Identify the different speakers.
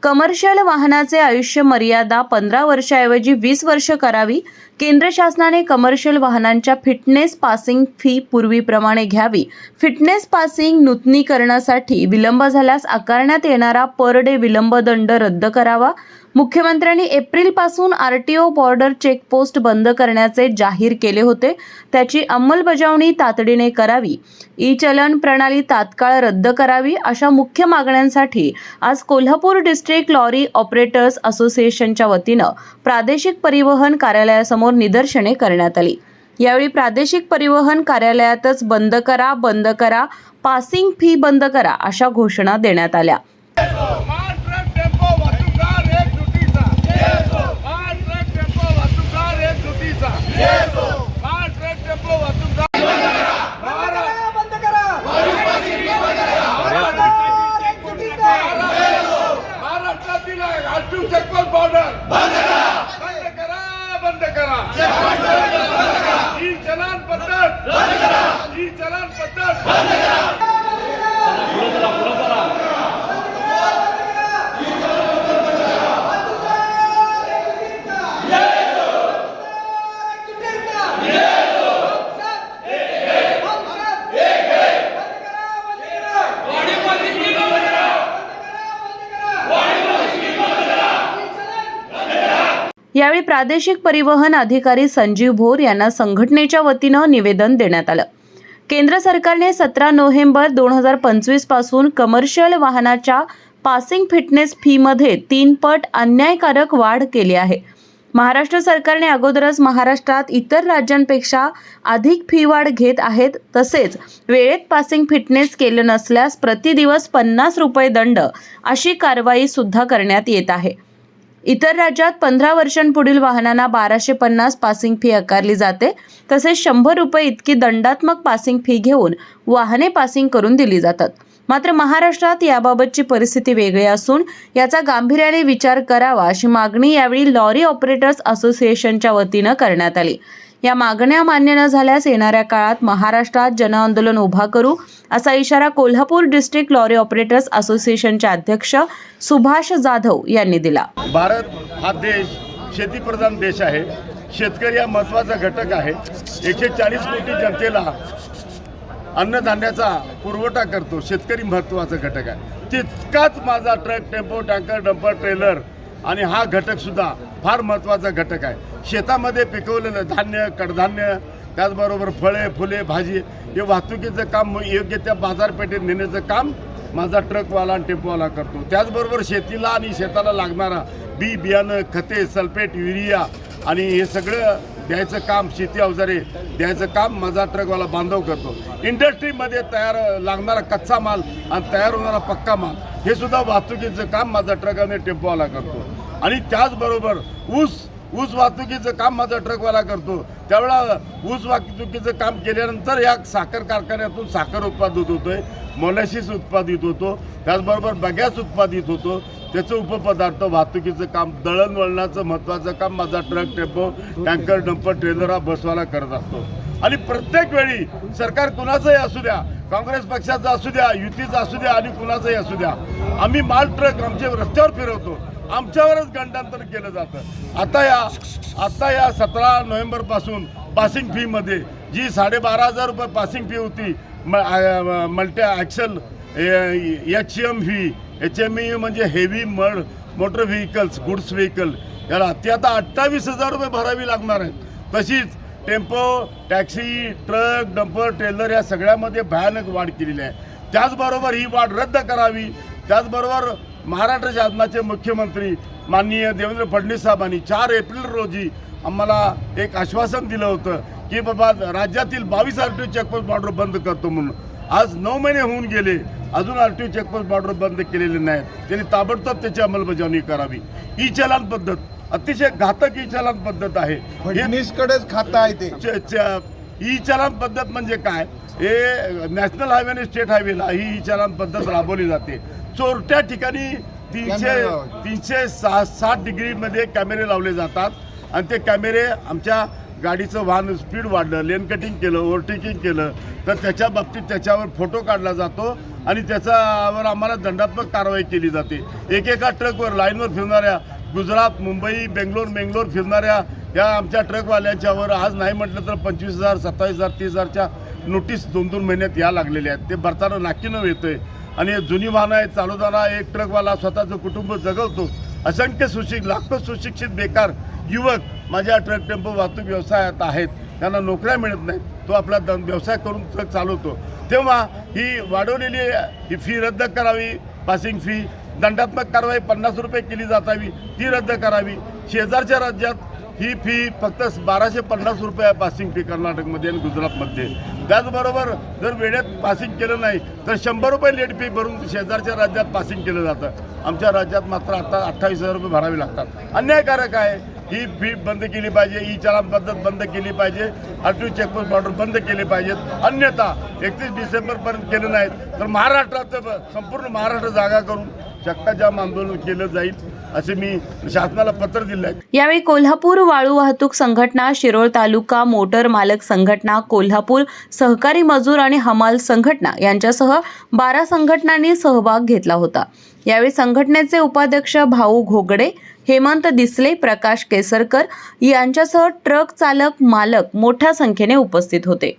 Speaker 1: Commercial वाहनाचे आयुष्य मर्यादा 15 वर्षाऐवजी 20 वर्ष करावी। केंद्र शासनाने कमर्शियल वाहनांच्या फिटनेस पासिंग फी पूर्वीप्रमाणे घ्यावी। फिटनेस पासिंग नूतनीकरणासाठी विलंब झाल्यास आकारण्यात येणारा पर डे विलंब दंड रद्द करावा। मुख्यमंत्र्यांनी एप्रिलपासून आरटीओ बॉर्डर चेकपोस्ट बंद करण्याचे जाहीर केले होते, त्याची अंमलबजावणी तातडीने करावी। ई चलन प्रणाली तात्काळ रद्द करावी। अशा मुख्य मागण्यांसाठी आज कोल्हापूर डिस्ट्रिक्ट लॉरी ऑपरेटर्स असोसिएशनच्या वतीनं प्रादेशिक परिवहन कार्यालयासमोर निदर्शने करण्यात आली। यावेळी प्रादेशिक परिवहन कार्यालयातच बंद करा, पासिंग फी बंद करा अशा घोषणा देण्यात आल्या। यावेळी प्रादेशिक परिवहन अधिकारी संजीव भोर यांना संघटनेच्या वतीनं निवेदन देण्यात आलं। केंद्र सरकारने 17 नोव्हेंबर 2025 पासून कमर्शियल वाहनाच्या पासिंग फिटनेस फी मध्ये 3 पट अन्यायकारक वाढ केली आहे। महाराष्ट्र सरकारने अगोदरच महाराष्ट्रात इतर राज्यांपेक्षा अधिक फी वाढ घेत आहेत। तसेच वेळेत पासिंग फिटनेस केले नसल्यास प्रति दिवस 50 रुपये दंड अशी कारवाई सुद्धा करण्यात येत आहे। इतर राज्यात 15 वर्षांपुढील वाहनांना 1250 पासिंग फी आकारली जाते। तसेच 100 रुपये इतकी दंडात्मक पासिंग फी घेऊन वाहने पासिंग करून दिली जातात। मात्र महाराष्ट्रात याबाबतची परिस्थिती वेगळी असून याचा गांभीर्याने विचार करावा अशी मागणी यावेळी लॉरी ऑपरेटर्स असोसिएशनच्या वतीनं करण्यात आली। या मागण्या मान्य न झाल्यास येणाऱ्या काळात महाराष्ट्रात जनआंदोलन उभा करू असा इशारा कोल्हापूर डिस्ट्रिक्ट लॉरी ऑपरेटर्स असोसिएशनचे अध्यक्ष सुभाष जाधव यांनी दिला।
Speaker 2: भारत हा देश शेतीप्रधान देश आहे। शेतकरी हा महत्त्वाचा घटक आहे। 140 कोटी जनतेला अन्नधान्याचा पुरवठा करतो। शेतकरी महत्त्वाचा घटक आहे। तितकाच माझा truck, tempo, tanker, dumper, trailer आणि हा घटक सुद्धा फार महत्त्वाचा घटक आहे। शेतामध्ये पिकवलेलं धान्य, कडधान्य, त्याचबरोबर फळे, फुले, भाजी हे वाहतुकीचं काम योग्य त्या बाजारपेठेत नेण्याचं काम माझा ट्रकवाला आणि टेम्पोवाला करतो। त्याचबरोबर शेतीला आणि शेताला लागणारा बी बियाणं, खते, सल्फेट, युरिया आणि हे सगळं द्यायचं काम, शेती अवजारे द्यायचं काम माझा ट्रकवाला बांधव करतो। इंडस्ट्रीमध्ये तयार लागणारा कच्चा माल आणि तयार होणारा पक्का माल हे सुद्धा वाहतुकीचं काम माझा ट्रक आणि टेम्पोवाला करतो। आणि त्याचबरोबर ऊस वाहतुकीचं काम माझा ट्रकवाला करतो। त्यावेळेला ऊस वाहतुकीचं काम केल्यानंतर या साखर कारखान्यातून साखर उत्पादित होतोय, मोलॅसिस उत्पादित होतो, त्याचबरोबर बगॅस उत्पादित होतो। त्याचं उपपदार्थ वाहतुकीचं काम, दळणवळणाचं महत्त्वाचं काम माझा truck, tempo, tanker, dumper, trailer हा बसवाला करत असतो। आणि प्रत्येक वेळी सरकार कुणाचंही असू द्या, काँग्रेस पक्षाचं असू द्या, युतीचं असू द्या आणि कुणाचंही असू द्या, आम्ही माल ट्रक आमच्या रस्त्यावर फिरवतो, आमच्यावरच गंडांतर केलं जातं। आता या 17 नोव्हेंबर पासून पासिंग फी मध्ये जी 12,500 रुपये पासिंग फी होती, multi axle HM fee, HME म्हणजे heavy motor vehicles, goods vehicle, याला ती आता 28,000 रुपये भरावी लागणार आहेत। तशीच tempo, taxi, truck, dumper, trailer या सगळ्यामध्ये भयानक वाढ केलेली आहे। त्याचबरोबर ही वाढ रद्द करावी। त्याचबरोबर महाराष्ट्र शासनाचे मुख्यमंत्री माननीय देवेंद्र फडणवीस साहेबांनी 4 एप्रिल रोजी आम्हाला एक आश्वासन दिलं होतं की बाबा राज्यातील 22 RTO चेकपोस्ट बॉर्डर बंद करतो म्हणून। आज 9 महिने होऊन गेले, अजून RTO चेकपोस्ट बॉर्डर बंद केलेले नाहीत। त्यांनी ताबडतोब त्याची अंमलबजावणी करावी। ई चलन पद्धत अतिशय घातक ई चलन पद्धत आहे।
Speaker 3: फडणवीसकडेच खातं आहे ते।
Speaker 2: ई चलन पद्धत म्हणजे काय? हे नॅशनल हायवे आणि स्टेट हायवेला ही ई चलन पद्धत राबवली जाते। चोरट्या ठिकाणी 360 डिग्रीमध्ये कॅमेरे लावले जातात आणि ते कॅमेरे आमच्या गाडीचं वाहन स्पीड वाढलं, लेन कटिंग केलं, ओव्हरटेकिंग केलं तर त्याच्या बाबतीत त्याच्यावर फोटो काढला जातो आणि त्याच्यावर आम्हाला दंडात्मक कारवाई केली जाते. एकेका ट्रकवर लाईनवर फिरणाऱ्या गुजरात, मुंबई, बेंगलोर फिरणाऱ्या या आमच्या ट्रकवाल्यांच्यावर आज नाही म्हटलं तर 25,000, 27,000, 30,000च्या नोटीस 2-2 महिन्यात या लागलेल्या आहेत. ते भरताना नाकीनं येतंय आणि जुनी वाहनं आहेत चालवताना एक ट्रकवाला स्वतःचं कुटुंब जगवतो. असंख्य लाखो सुशिक्षित बेकार युवक माझ्या ट्रक टेम्पो वाहतूक व्यवसायात आहेत, त्यांना नोकऱ्या मिळत नाहीत. तो आपला व्यवसाय करून ट्रक चालवतो. तेव्हा ही वाढवलेली ही फी रद्द करावी, पासिंग फी, दंडात्मक कारवाई 50 रुपये केली जातावी, ती रद्द करावी. शेजारच्या राज्यात ही फी फक्त 1250 रुपये आहे पासिंग फी कर्नाटकमध्ये आणि गुजरातमध्ये. त्याचबरोबर जर वेळेत पासिंग केलं नाही तर 100 रुपये लेट फी भरून शेजारच्या राज्यात पासिंग केलं जातं. आमच्या राज्यात मात्र आता 28,000 रुपये भरावे लागतात. अन्यायकारक आहे. ही फी बंद केली पाहिजे, ई चलन पद्धत बंद केली पाहिजे, आरटीओ चेकपोस्ट बॉर्डर बंद केले पाहिजेत. अन्यथा 31 डिसेंबरपर्यंत केलं नाहीत तर महाराष्ट्राचं संपूर्ण महाराष्ट्र जागा करून चक्काजाम आंदोलन केलं जाईल असे मी शासनाला पत्र दिलं आहे.
Speaker 1: यावेळी कोल्हापूर वाळू वाहतूक संघटना, शिरोळ तालुका मोटर मालक संघटना, कोल्हापूर सहकारी मजूर आणि हमाल संघटना यांच्यासह 12 संघटनांनी सहभाग घेतला होता. यावेळी संघटनेचे उपाध्यक्ष भाऊ घोगडे, हेमंत दिसले, प्रकाश केसरकर यांच्यासह ट्रक चालक मालक मोठ्या संख्येने उपस्थित होते.